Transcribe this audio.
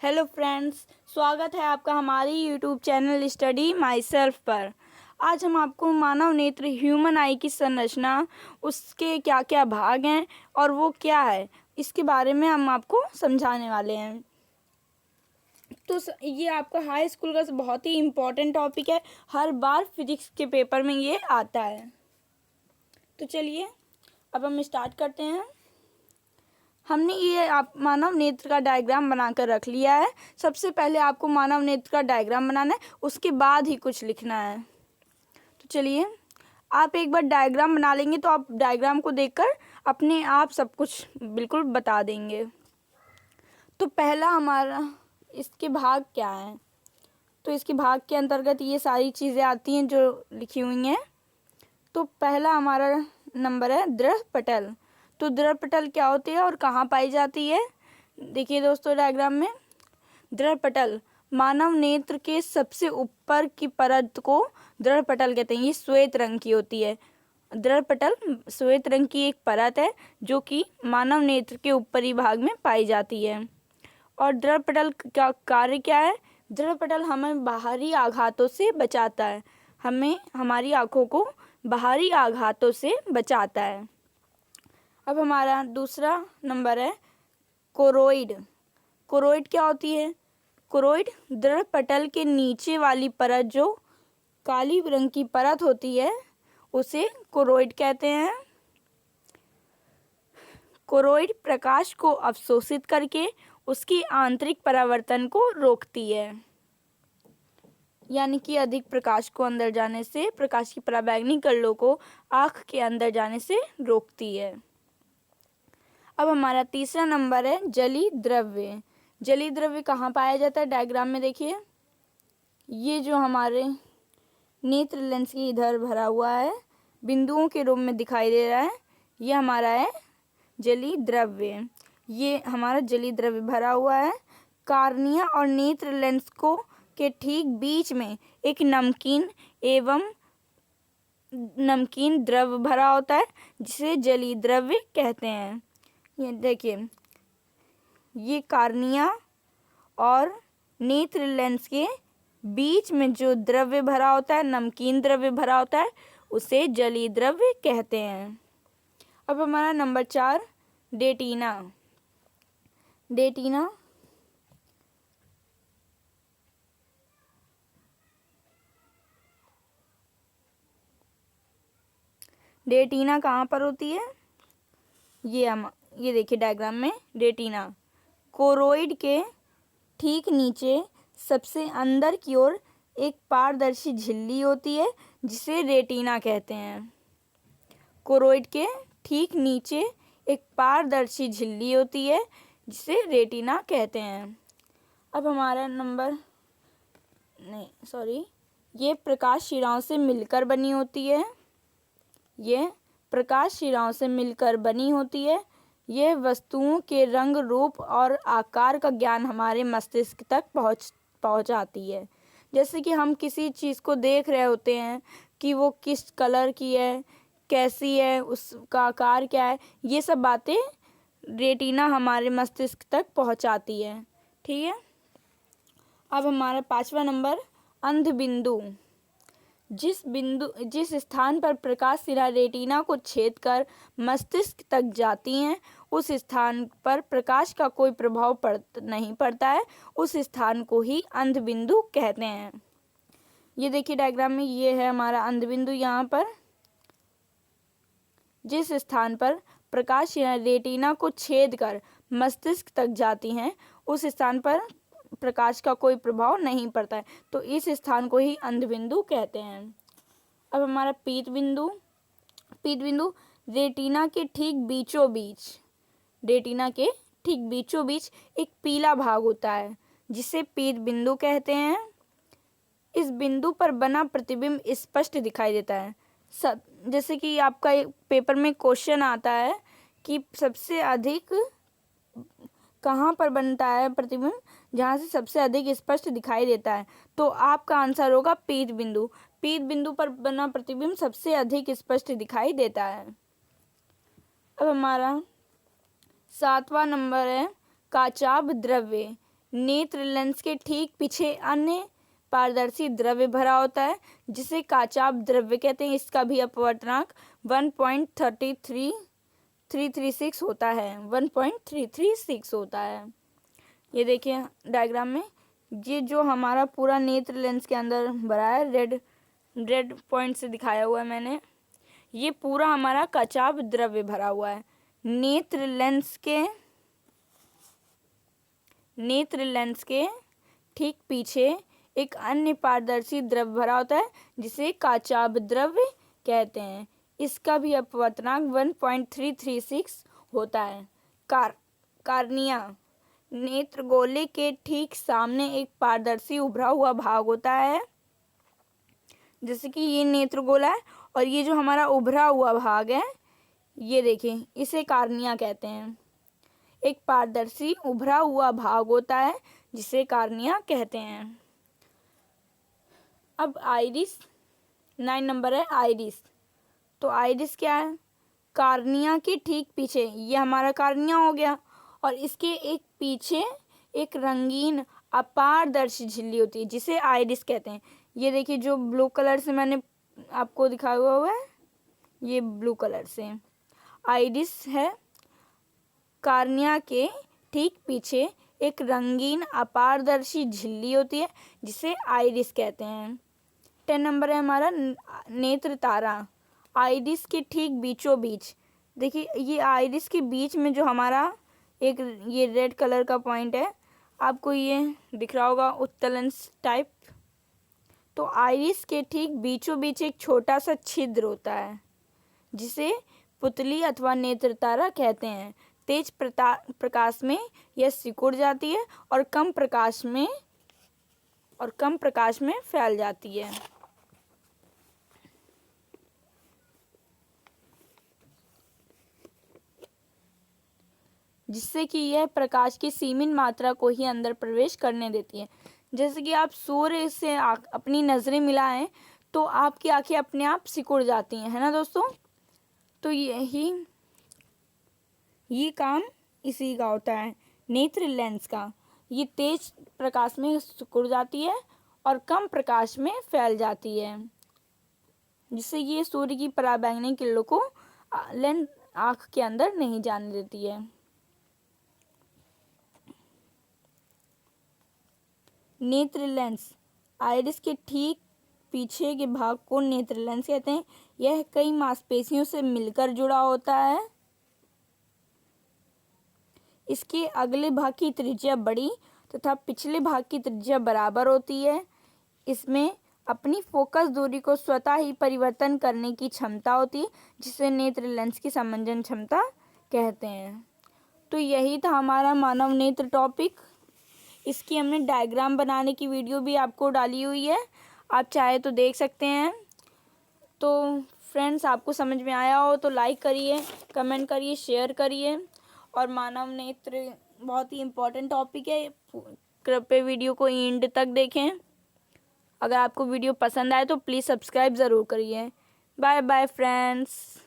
Hello friends, स्वागत है आपका हमारी YouTube channel study my self पर। आज हम आपको मानव नेत्र ह्यूमन आई की संरचना, उसके क्या क्या भाग हैं और वो क्या है, इसके बारे में हम आपको समझाने वाले हैं। तो ये आपका हाई स्कूल का बहुत ही इम्पोर्टेंट टॉपिक है। हर बार फिजिक्स के पेपर में ये आता है। तो चलिए अब हम स्टार्ट करते हैं। हमने ये आप मानव नेत्र का डायग्राम बनाकर रख लिया है। सबसे पहले आपको मानव नेत्र का डायग्राम बनाना है, उसके बाद ही कुछ लिखना है। तो चलिए, आप एक बार डायग्राम बना लेंगे तो आप डायग्राम को देखकर अपने आप सब कुछ बिल्कुल बता देंगे। तो पहला हमारा इसके भाग क्या है, तो इसके भाग के अंतर्गत ये सारी चीज़ें आती हैं जो लिखी हुई हैं। तो पहला हमारा नंबर है दृढ़ पटल। तो दृढ़ पटल क्या होती है और कहाँ पाई जाती है, देखिए दोस्तों डायग्राम में। दृढ़ पटल मानव नेत्र के सबसे ऊपर की परत को दृढ़ पटल कहते हैं। ये श्वेत रंग की होती है। दृढ़ पटल श्वेत रंग की एक परत है जो कि मानव नेत्र के ऊपरी भाग में पाई जाती है। और दृढ़ पटल का कार्य क्या है? दृढ़ पटल हमें बाहरी आघातों से बचाता है, हमें हमारी आँखों को बाहरी आघातों से बचाता है। अब हमारा दूसरा नंबर है कोरोइड। कोरोइड क्या होती है? कोरोइड दृढ़ पटल के नीचे वाली परत, जो काली रंग की परत होती है, उसे कोरोइड कहते हैं। कोरोइड प्रकाश को अवशोषित करके उसकी आंतरिक परावर्तन को रोकती है, यानी कि अधिक प्रकाश को अंदर जाने से, प्रकाश की पराबैंगनी कणों को आँख के अंदर जाने से रोकती है। अब हमारा तीसरा नंबर है जलीय द्रव्य। जलीय द्रव्य कहाँ पाया जाता है? डायग्राम में देखिए, ये जो हमारे नेत्र लेंस के इधर भरा हुआ है, बिंदुओं के रूप में दिखाई दे रहा है, ये हमारा है जलीय द्रव्य। ये हमारा जलीय द्रव्य भरा हुआ है। कार्निया और नेत्र लेंस को के ठीक बीच में एक नमकीन द्रव्य भरा होता है, जिसे जलीय द्रव्य कहते हैं। ये देखिए, ये कार्निया और नेत्र लेंस के बीच में जो द्रव्य भरा होता है, नमकीन द्रव्य भरा होता है, उसे जलीय द्रव्य कहते हैं। अब हमारा नंबर 4 रेटिना। रेटिना रेटिना कहाँ पर होती है? ये देखिए डायग्राम में, रेटिना कोरोइड के ठीक नीचे सबसे अंदर की ओर एक पारदर्शी झिल्ली होती है, जिसे रेटिना कहते हैं। कोरोइड के ठीक नीचे एक पारदर्शी झिल्ली होती है, जिसे रेटिना कहते हैं। अब हमारा ये प्रकाश शिराओं से मिलकर बनी होती है। ये प्रकाश शिराओं से मिलकर बनी होती है। यह वस्तुओं के रंग, रूप और आकार का ज्ञान हमारे मस्तिष्क तक पहुंचाती है। जैसे कि हम किसी चीज़ को देख रहे होते हैं कि वो किस कलर की है, कैसी है, उसका आकार क्या है, ये सब बातें रेटिना हमारे मस्तिष्क तक पहुंचाती है। ठीक है। अब हमारा 5वां नंबर अंध बिंदु। जिस स्थान पर प्रकाश किरण रेटिना को छेद कर मस्तिष्क तक जाती हैं, उस स्थान पर प्रकाश का कोई प्रभाव नहीं पड़ता है, उस स्थान को ही अंध बिंदु कहते हैं। ये देखिए डायग्राम में, ये है हमारा अंध बिंदु। यहाँ पर जिस स्थान पर प्रकाश किरण रेटिना को छेद कर मस्तिष्क तक जाती हैं, उस स्थान पर प्रकाश का कोई प्रभाव नहीं पड़ता है, तो इस स्थान को ही अंध बिंदु कहते हैं। अब हमारा पीत बिंदु। पीत बिंदु रेटिना के ठीक बीचों बीच एक पीला भाग होता है, जिसे पीत बिंदु कहते हैं। इस बिंदु पर बना प्रतिबिंब स्पष्ट दिखाई देता है। जैसे कि आपका पेपर में क्वेश्चन आता है कि सबसे अधिक कहाँ पर बनता है प्रतिबिंब, जहाँ से सबसे अधिक स्पष्ट दिखाई देता है, तो आपका आंसर होगा पीत बिंदु। पीत बिंदु पर बना प्रतिबिंब सबसे अधिक स्पष्ट दिखाई देता है। अब हमारा 7वां नंबर है काचाभ द्रव्य। नेत्र लेंस के ठीक पीछे अन्य पारदर्शी द्रव्य भरा होता है जिसे काचाभ द्रव्य कहते हैं। इसका भी अपवर्तनांक 1.336 होता है। 1.336 होता है। ये देखिए डायग्राम में, ये जो हमारा पूरा नेत्र लेंस के अंदर भरा है, रेड पॉइंट से दिखाया हुआ है मैंने, ये पूरा हमारा काचाभ द्रव्य भरा हुआ है। नेत्र लेंस के ठीक पीछे एक अन्य पारदर्शी द्रव्य भरा होता है जिसे काचाभ द्रव्य कहते हैं। इसका भी अपवर्तनांक 1.336 होता है। कार्निया, नेत्र गोले के ठीक सामने एक पारदर्शी उभरा हुआ भाग होता है। जैसे कि ये नेत्र गोला है और ये जो हमारा उभरा हुआ भाग है, ये देखिए, इसे कार्निया कहते हैं। एक पारदर्शी उभरा हुआ भाग होता है जिसे कार्निया कहते हैं। अब आइरिस, 9 नंबर है आइरिस। तो आइरिस क्या है? कार्निया के ठीक पीछे, ये हमारा कार्निया हो गया, और इसके एक पीछे एक रंगीन अपारदर्शी झिल्ली होती है जिसे आइरिस कहते हैं। ये देखिए जो ब्लू कलर से मैंने आपको दिखाया हुआ है, ये ब्लू कलर से आइरिस है। कार्निया के ठीक पीछे एक रंगीन अपारदर्शी झिल्ली होती है जिसे आइरिस कहते हैं। 10 नंबर है हमारा नेत्र तारा। आइरिस के ठीक बीचों बीच, देखिए ये आइरिस के बीच में जो हमारा एक ये रेड कलर का पॉइंट है, आपको ये दिख रहा होगा उत्तलन टाइप। तो आइरिस के ठीक बीचों बीच एक छोटा सा छिद्र होता है जिसे पुतली अथवा नेत्र तारा कहते हैं। तेज प्रकाश में यह सिकुड़ जाती है और कम प्रकाश में फैल जाती है। जिससे कि यह प्रकाश की सीमित मात्रा को ही अंदर प्रवेश करने देती है। जैसे कि आप सूर्य से अपनी नज़रें मिलाएं तो आपकी आंखें अपने आप सिकुड़ जाती हैं, है ना दोस्तों। तो ये काम इसी का होता है, नेत्र लेंस का। ये तेज प्रकाश में सिकुड़ जाती है और कम प्रकाश में फैल जाती है, जिससे ये सूर्य की पराबैंगनी किरणों को लेंस आँख के अंदर नहीं जाने देती है। नेत्र लेंस, आइरिस के ठीक पीछे के भाग को नेत्र लेंस कहते हैं। यह कई मांसपेशियों से मिलकर जुड़ा होता है। इसके अगले भाग की त्रिज्या बड़ी तथा पिछले भाग की त्रिज्या बराबर होती है। इसमें अपनी फोकस दूरी को स्वतः ही परिवर्तन करने की क्षमता होती है जिसे नेत्र लेंस की समंजन क्षमता कहते हैं। तो यही था हमारा मानव नेत्र टॉपिक। इसकी हमने डायग्राम बनाने की वीडियो भी आपको डाली हुई है, आप चाहे तो देख सकते हैं। तो फ्रेंड्स, आपको समझ में आया हो तो लाइक करिए, कमेंट करिए, शेयर करिए। और मानव नेत्र बहुत ही इम्पोर्टेंट टॉपिक है, कृपया वीडियो को एंड तक देखें। अगर आपको वीडियो पसंद आए तो प्लीज़ सब्सक्राइब ज़रूर करिए। Bye bye friends.